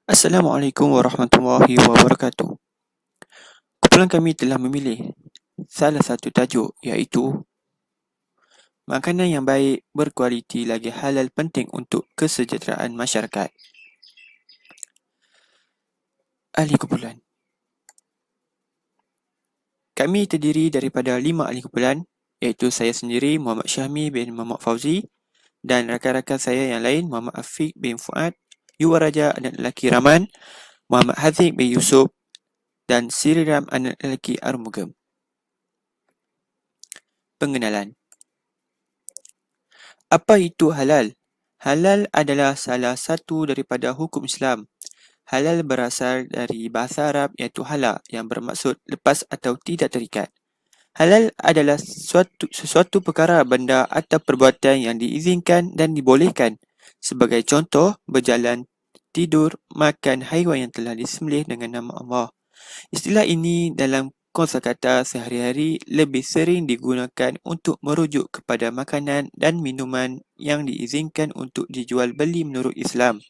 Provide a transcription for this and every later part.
Assalamualaikum warahmatullahi wabarakatuh. Kumpulan kami telah memilih salah satu tajuk iaitu makanan yang baik, berkualiti lagi halal penting untuk kesejahteraan masyarakat. Ahli kumpulan. Kami terdiri daripada 5 ahli kumpulan iaitu saya sendiri Muhammad Syahmi bin Muhammad Fauzi dan rakan-rakan saya yang lain Muhammad Afiq bin Fuad, Yuwaraja anak lelaki Rahman, Muhammad Haziq bin Yusuf dan Siriram anak lelaki Arumugam. Pengenalan. Apa itu halal? Halal adalah salah satu daripada hukum Islam. Halal berasal dari bahasa Arab iaitu hala yang bermaksud lepas atau tidak terikat. Halal adalah sesuatu perkara, benda atau perbuatan yang diizinkan dan dibolehkan. Sebagai contoh, berjalan, tidur, makan haiwan yang telah disembelih dengan nama Allah. Istilah ini dalam kosakata sehari-hari lebih sering digunakan untuk merujuk kepada makanan dan minuman yang diizinkan untuk dijual beli menurut Islam.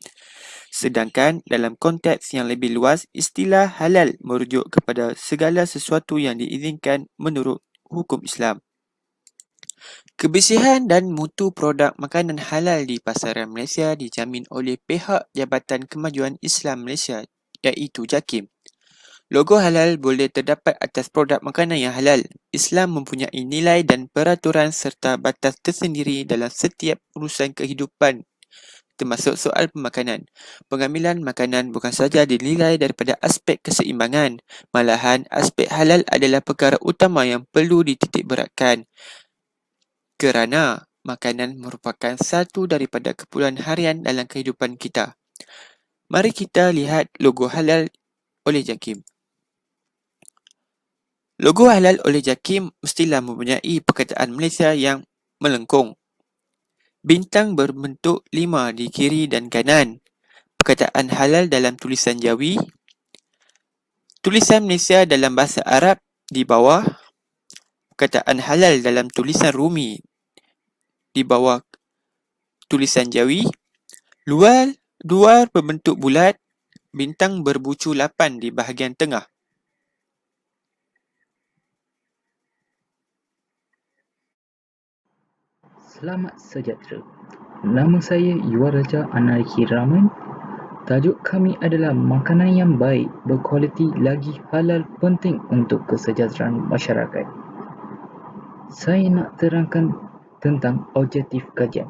Sedangkan dalam konteks yang lebih luas, istilah halal merujuk kepada segala sesuatu yang diizinkan menurut hukum Islam. Kebersihan dan mutu produk makanan halal di pasaran Malaysia dijamin oleh pihak Jabatan Kemajuan Islam Malaysia iaitu JAKIM. Logo halal boleh terdapat atas produk makanan yang halal. Islam mempunyai nilai dan peraturan serta batas tersendiri dalam setiap urusan kehidupan, termasuk soal pemakanan. Pengambilan makanan bukan sahaja dinilai daripada aspek keseimbangan, malahan aspek halal adalah perkara utama yang perlu dititikberatkan. Kerana makanan merupakan satu daripada keperluan harian dalam kehidupan kita. Mari kita lihat logo halal oleh JAKIM. Logo halal oleh JAKIM mestilah mempunyai perkataan Malaysia yang melengkung. Bintang berbentuk 5 di kiri dan kanan. Perkataan halal dalam tulisan Jawi. Tulisan Malaysia dalam bahasa Arab di bawah. Perkataan halal dalam tulisan Rumi di bawah tulisan Jawi. Luar berbentuk bulat. Bintang berbucu 8 di bahagian tengah. Selamat sejahtera. Nama saya Yuwaraja Anarki Rahman. Tajuk kami adalah makanan yang baik, berkualiti lagi halal penting untuk kesejahteraan masyarakat. Saya nak terangkan tentang objektif kajian.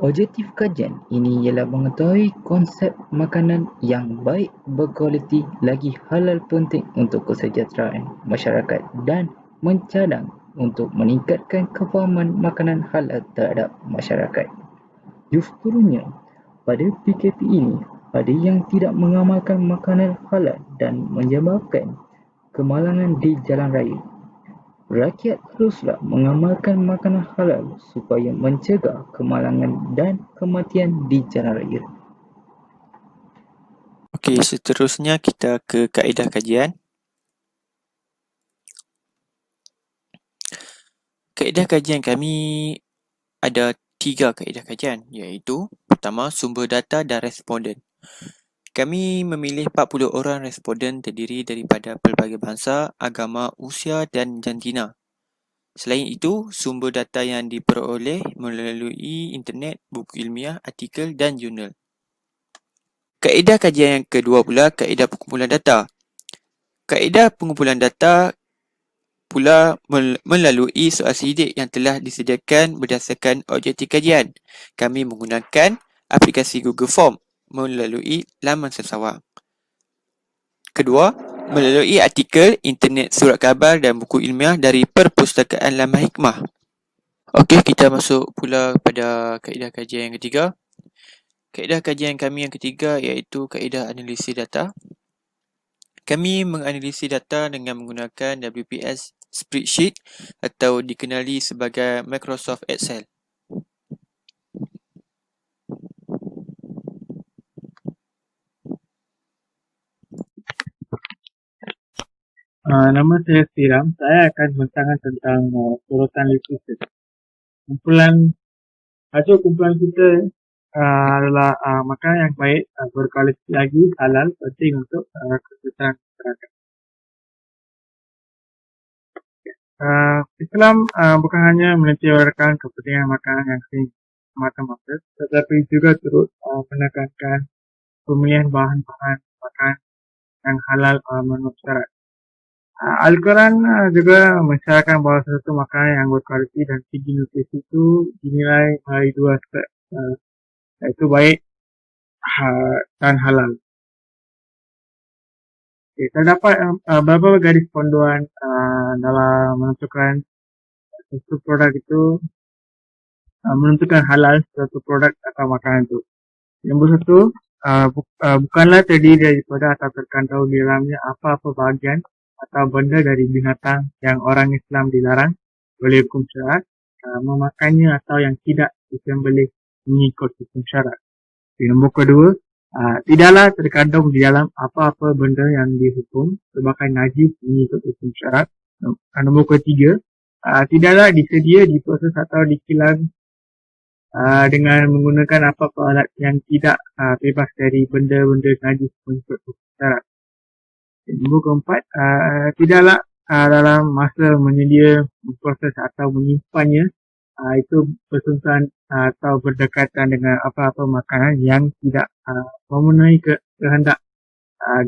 Objektif kajian ini ialah mengetahui konsep makanan yang baik, berkualiti lagi halal penting untuk kesejahteraan masyarakat dan mencadang untuk meningkatkan kefahaman makanan halal terhadap masyarakat. Justrunya, pada PKP ini, ada yang tidak mengamalkan makanan halal dan menyebabkan kemalangan di jalan raya. Rakyat haruslah mengamalkan makanan halal supaya mencegah kemalangan dan kematian di jalan raya. Okey, seterusnya kita ke kaedah kajian. Kaedah kajian kami ada 3 kaedah kajian iaitu pertama, sumber data dan responden. Kami memilih 40 orang responden terdiri daripada pelbagai bangsa, agama, usia dan jantina. Selain itu, sumber data yang diperoleh melalui internet, buku ilmiah, artikel dan jurnal. Kaedah kajian yang kedua pula, kaedah pengumpulan data. Kaedah pengumpulan data pula melalui soal sidik yang telah disediakan berdasarkan objektif kajian. Kami menggunakan aplikasi Google Form melalui laman sesawang. Kedua, melalui artikel, internet, surat khabar dan buku ilmiah dari Perpustakaan Lama Hikmah. Okey, kita masuk pula pada kaedah kajian yang ketiga. Kaedah kajian kami yang ketiga iaitu kaedah analisis data. Kami menganalisis data dengan menggunakan WPS spreadsheet atau dikenali sebagai Microsoft Excel. Nama saya Siram. Saya akan membentangkan tentang sorotan literatur. Tajuk kumpulan kita adalah makanan yang baik, berkualiti lagi, halal, penting untuk kesejahteraan masyarakat. Islam bukan hanya menitiarkan kepentingan makanan yang semata-mata, tetapi juga turut menekankan pemilihan bahan-bahan makanan yang halal menurut syarat. Al-Quran juga mensyaratkan bahawa sesuatu makanan yang berkualiti dan tinggi nutrisi itu dinilai melalui dua aspek, iaitu baik dan halal. Okay, terdapat beberapa garis panduan dalam menentukan suatu produk itu, menentukan halal suatu produk atau makanan itu. Nombor satu, bukanlah terdiri daripada atau terkandung di dalamnya apa-apa bahagian atau benda dari binatang yang orang Islam dilarang oleh hukum syarat memakannya atau yang tidak disembelih mengikut hukum syarat. Nombor kedua, tidaklah terkandung di dalam apa-apa benda yang dihukum sebagai najis mengikut hukum syarat. Nombor ketiga, tidaklah disedia, diproses atau dikilang dengan menggunakan apa-apa alat yang tidak bebas dari benda-benda najis mengikut hukum syarat. Nombor keempat, tidaklah dalam masa menyedia, memproses atau menyimpannya itu bersentuhan atau berdekatan dengan apa-apa makanan yang tidak memenuhi kehendak.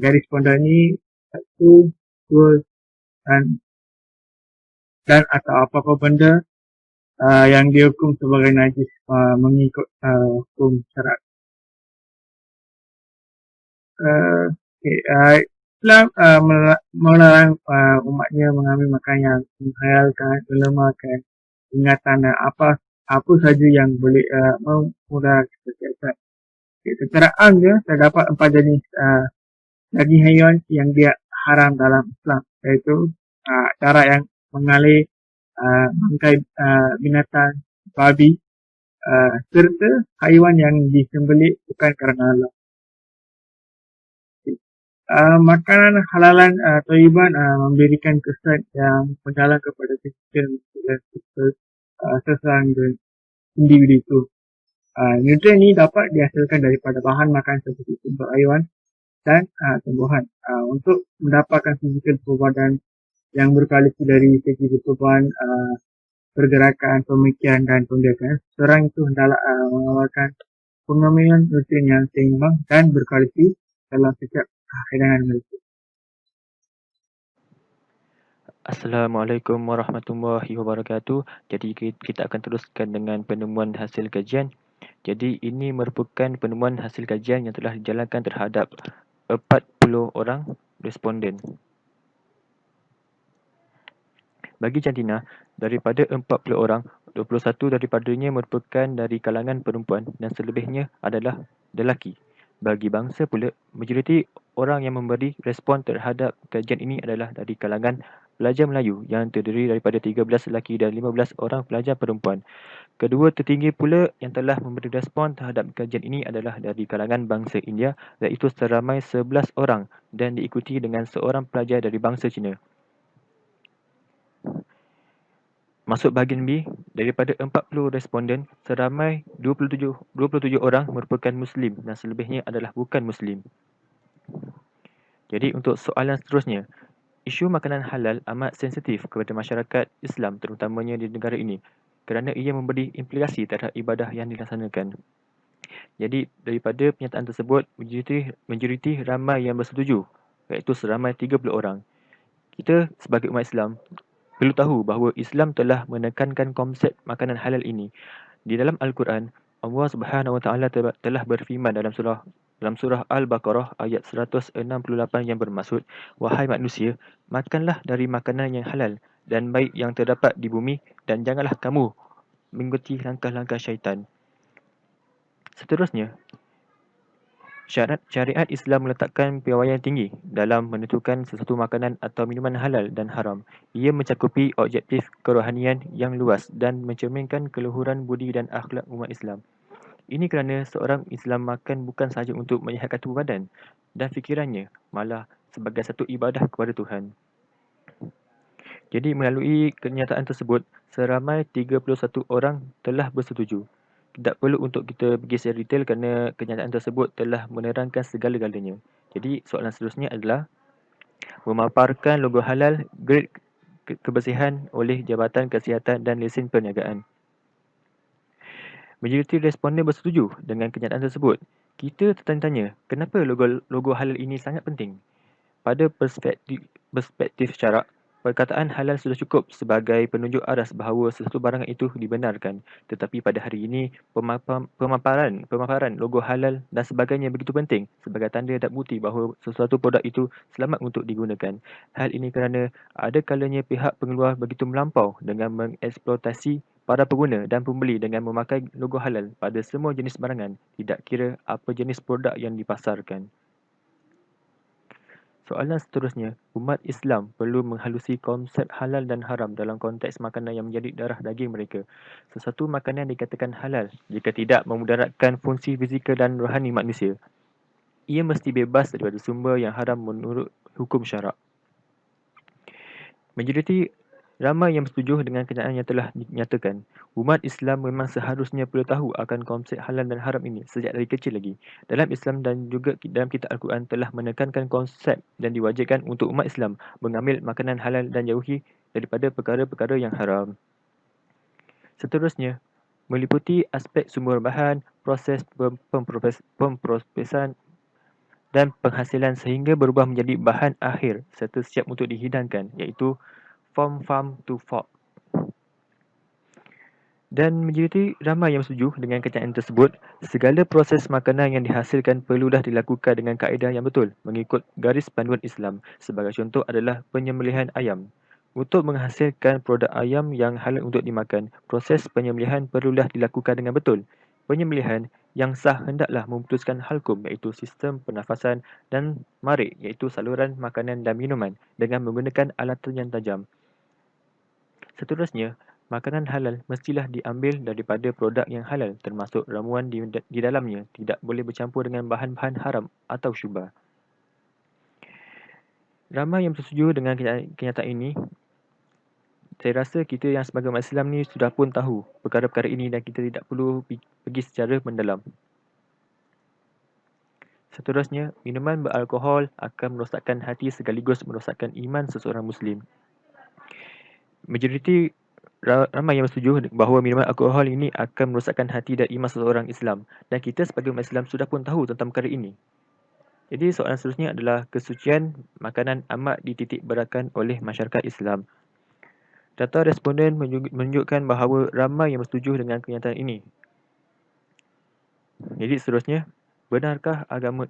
Garis panduan ini satu, dua dan atau apa-apa benda yang dihukum sebagai najis mengikut hukum syarat. Islam melarang umatnya mengambil makanan yang menghalalkan, melemahkan ingatan dan apa saja yang boleh memudaratkan kesihatan. Secara amnya terdapat 4 jenis daging haiwan yang dia haram dalam Islam, iaitu cara yang mengalih bangkai binatang, babi, serta haiwan yang disembelih bukan kerana Allah. Makanan halalan thayyiban memberikan kesan yang mendalam kepada kesucian dan seseorang dan individu itu. Nutrien ini dapat dihasilkan daripada bahan makan seperti sumber haiwan dan tumbuhan. Untuk mendapatkan fizikal perbadan yang berkualiti dari segi pertubuhan, pergerakan, pemikiran dan pembiakan, seorang itu hendaklah mengeluarkan pengamilan nutrien yang seimbang dan berkualiti dalam setiap hidangan mereka. Assalamualaikum warahmatullahi wabarakatuh. Jadi kita akan teruskan dengan penemuan hasil kajian. Jadi ini merupakan penemuan hasil kajian yang telah dijalankan terhadap 40 orang responden. Bagi jantina, daripada 40 orang, 21 daripadanya merupakan dari kalangan perempuan dan selebihnya adalah lelaki. Bagi bangsa pula, majoriti orang yang memberi respon terhadap kajian ini adalah dari kalangan pelajar Melayu yang terdiri daripada 13 lelaki dan 15 orang pelajar perempuan. Kedua tertinggi pula yang telah memberi respon terhadap kajian ini adalah dari kalangan bangsa India, iaitu seramai 11 orang dan diikuti dengan seorang pelajar dari bangsa Cina. Masuk bahagian B, daripada 40 responden, seramai 27 orang merupakan Muslim dan selebihnya adalah bukan Muslim. Jadi untuk soalan seterusnya, isu makanan halal amat sensitif kepada masyarakat Islam terutamanya di negara ini kerana ia memberi implikasi terhadap ibadah yang dilaksanakan. Jadi daripada pernyataan tersebut, majoriti ramai yang bersetuju, iaitu seramai 30 orang. Kita sebagai umat Islam perlu tahu bahawa Islam telah menekankan konsep makanan halal ini. Di dalam Al-Quran, Allah Subhanahu Wa Taala telah berfirman dalam surah Al-Baqarah ayat 168 yang bermaksud, wahai manusia, makanlah dari makanan yang halal dan baik yang terdapat di bumi dan janganlah kamu mengikuti langkah-langkah syaitan. Seterusnya, syariat Islam meletakkan piawaian tinggi dalam menentukan sesuatu makanan atau minuman halal dan haram. Ia mencakupi objektif kerohanian yang luas dan mencerminkan keluhuran budi dan akhlak umat Islam. Ini kerana seorang Islam makan bukan sahaja untuk menyihatkan tubuh badan dan fikirannya, malah sebagai satu ibadah kepada Tuhan. Jadi melalui kenyataan tersebut, seramai 31 orang telah bersetuju. tidak perlu untuk kita pergi secara detail kerana kenyataan tersebut telah menerangkan segala-galanya. Jadi soalan seterusnya adalah memaparkan logo halal grade kebersihan oleh Jabatan Kesihatan dan Lesen Perniagaan. Majoriti responden bersetuju dengan kenyataan tersebut. Kita tertanya-tanya, kenapa logo halal ini sangat penting? Pada perspektif syarak, perkataan halal sudah cukup sebagai penunjuk aras bahawa sesuatu barangan itu dibenarkan. Tetapi pada hari ini, pemaparan logo halal dan sebagainya begitu penting sebagai tanda dan bukti bahawa sesuatu produk itu selamat untuk digunakan. Hal ini kerana ada kalanya pihak pengeluar begitu melampau dengan mengeksploitasi para pengguna dan pembeli dengan memakai logo halal pada semua jenis barangan, tidak kira apa jenis produk yang dipasarkan. Soalan seterusnya, umat Islam perlu menghalusi konsep halal dan haram dalam konteks makanan yang menjadi darah daging mereka. Sesuatu makanan dikatakan halal jika tidak memudaratkan fungsi fizikal dan rohani manusia. Ia mesti bebas daripada sumber yang haram menurut hukum syarak. Majoriti ramai yang bersetuju dengan kenyataan yang telah dinyatakan. Umat Islam memang seharusnya perlu tahu akan konsep halal dan haram ini sejak dari kecil lagi. Dalam Islam dan juga dalam kitab Al-Quran telah menekankan konsep dan diwajibkan untuk umat Islam mengambil makanan halal dan jauhi daripada perkara-perkara yang haram. Seterusnya, meliputi aspek sumber bahan, proses pemprosesan dan penghasilan sehingga berubah menjadi bahan akhir serta siap untuk dihidangkan, iaitu from farm to fork. Dan majoriti ramai yang setuju dengan kenyataan tersebut, segala proses makanan yang dihasilkan perlulah dilakukan dengan kaedah yang betul mengikut garis panduan Islam. Sebagai contoh adalah penyembelihan ayam. Untuk menghasilkan produk ayam yang halal untuk dimakan, proses penyembelihan perlulah dilakukan dengan betul. Penyembelihan yang sah hendaklah memutuskan halkum, iaitu sistem pernafasan, dan marik, iaitu saluran makanan dan minuman dengan menggunakan alatan yang tajam. Seterusnya, makanan halal mestilah diambil daripada produk yang halal termasuk ramuan di dalamnya tidak boleh bercampur dengan bahan-bahan haram atau syubha. Ramai yang bersetuju dengan kenyataan ini. Saya rasa kita yang sebagai umat Islam ni sudah pun tahu perkara-perkara ini dan kita tidak perlu pergi secara mendalam. Seterusnya, minuman beralkohol akan merosakkan hati sekaligus merosakkan iman seseorang Muslim. Majoriti ramai yang bersetuju bahawa minuman alkohol ini akan merosakkan hati dan iman seseorang Islam. Dan kita sebagai umat Islam sudah pun tahu tentang perkara ini. Jadi soalan seterusnya adalah kesucian makanan amat dititik beratkan oleh masyarakat Islam. Data responden menunjukkan bahawa ramai yang bersetuju dengan kenyataan ini. Jadi seterusnya, benarkah agama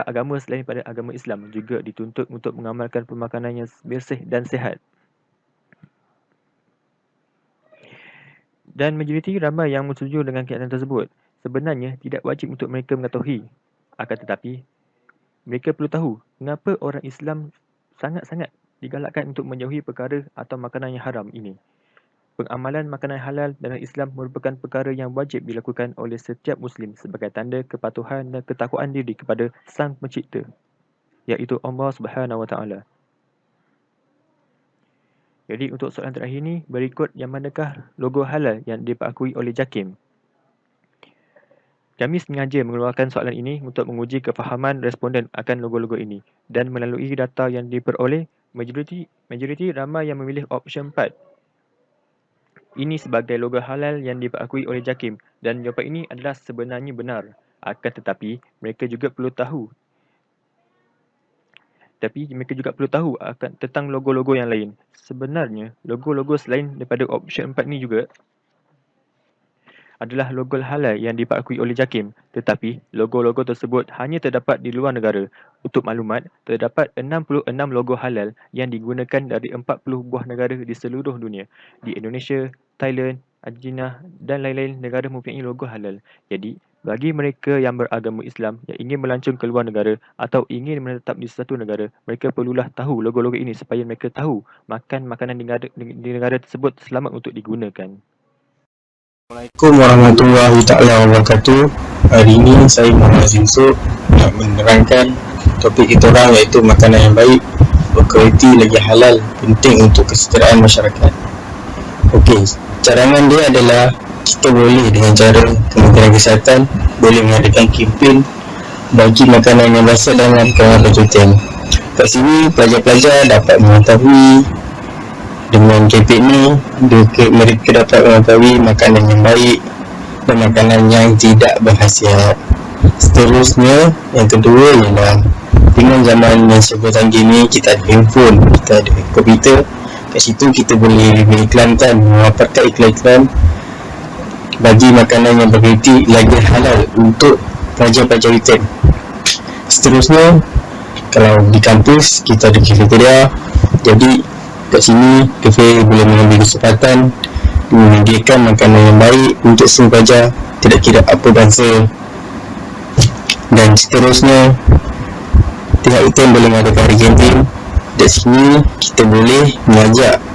agama selain daripada agama Islam juga dituntut untuk mengamalkan pemakanan yang bersih dan sihat? Dan majoriti ramai yang bersetuju dengan kenyataan tersebut. Sebenarnya tidak wajib untuk mereka mengetahui. Akan tetapi, mereka perlu tahu mengapa orang Islam sangat-sangat digalakkan untuk menjauhi perkara atau makanan yang haram ini. Pengamalan makanan halal dalam Islam merupakan perkara yang wajib dilakukan oleh setiap Muslim sebagai tanda kepatuhan dan ketakwaan diri kepada Sang Pencipta, iaitu Allah Subhanahu Wa Taala. Jadi untuk soalan terakhir ni, berikut yang manakah logo halal yang diakui oleh JAKIM? Kami sengaja mengeluarkan soalan ini untuk menguji kefahaman responden akan logo-logo ini dan melalui data yang diperoleh, majoriti ramai yang memilih option 4. Ini sebagai logo halal yang diakui oleh JAKIM dan jawapan ini adalah sebenarnya benar. Akan tetapi, mereka juga perlu tahu akan tentang logo-logo yang lain. Sebenarnya, logo-logo selain daripada option 4 ni juga adalah logo halal yang diakui oleh JAKIM. Tetapi, logo-logo tersebut hanya terdapat di luar negara. Untuk maklumat, terdapat 66 logo halal yang digunakan dari 40 buah negara di seluruh dunia. Di Indonesia, Thailand, Argentina dan lain-lain negara mempunyai logo halal. Jadi, bagi mereka yang beragama Islam yang ingin melancong ke luar negara atau ingin menetap di satu negara, mereka perlulah tahu logo-logo ini supaya mereka tahu makan makanan di negara tersebut selamat untuk digunakan. Assalamualaikum warahmatullahi taala wabarakatuh. Hari ini saya Muhammad Zimso nak menerangkan topik kita orang iaitu makanan yang baik, berkualiti lagi halal, penting untuk kesejahteraan masyarakat. Okey, cadangan dia adalah kita boleh dengan cara Kementerian Kesihatan boleh mengadakan kempen bagi makanan yang berasal dalam kawasan pencucian. Kat sini pelajar-pelajar dapat mengetahui dengan kempen ni mereka dapat mengetahui makanan yang baik dan makanan yang tidak berkhasiat. Seterusnya, yang kedua ialah dengan zaman yang serba canggih ni, kita ada handphone, kita ada komputer. Kat situ kita boleh mengiklankan, memaparkan iklan-iklan bagi makanan yang berkualiti lagi halal untuk pelajar-pelajar kita. Seterusnya, kalau di kampus kita ada cafeteria, jadi kat sini kafe boleh mengambil kesempatan menyediakan makanan yang baik untuk semua pelajar, tidak kira apa bangsa. Dan seterusnya, pihak UTM boleh mengadakan hari kantin. Di sini kita boleh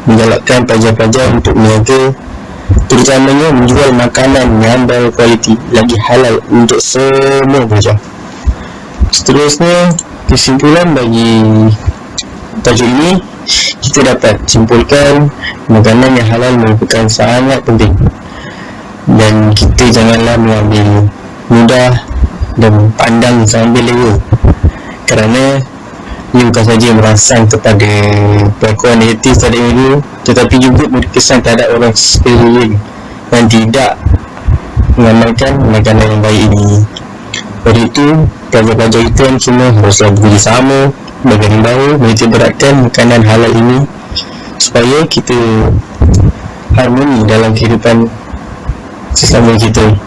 menggalakkan pelajar-pelajar untuk meniaga, terutamanya menjual makanan yang berkualiti lagi halal untuk semua pelajar. Seterusnya, kesimpulan bagi tajuk ini, kita dapat simpulkan makanan yang halal merupakan sangat penting dan kita janganlah mengambil mudah dan pandang sambil lewa, kerana ia bukan saja merangsang kepada perlakuan negatif terhadap individu, tetapi juga berkesan terhadap orang sekeliling yang tidak mengamalkan makanan yang baik ini. Oleh itu, pelajar-pelajar kita semua haruslah bekerjasama berganding bahu menitik beratkan makanan halal ini supaya kita harmoni dalam kehidupan sesama kita.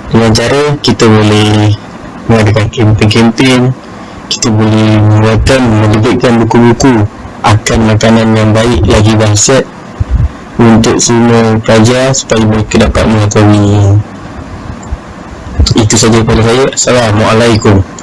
Dengan cara kita boleh mengadakan kempen-kempen, kita boleh menerbitkan buku-buku akan makanan yang baik lagi berkhasiat untuk semua pelajar supaya mereka dapat mengetahui. Itu saja daripada saya. Assalamualaikum.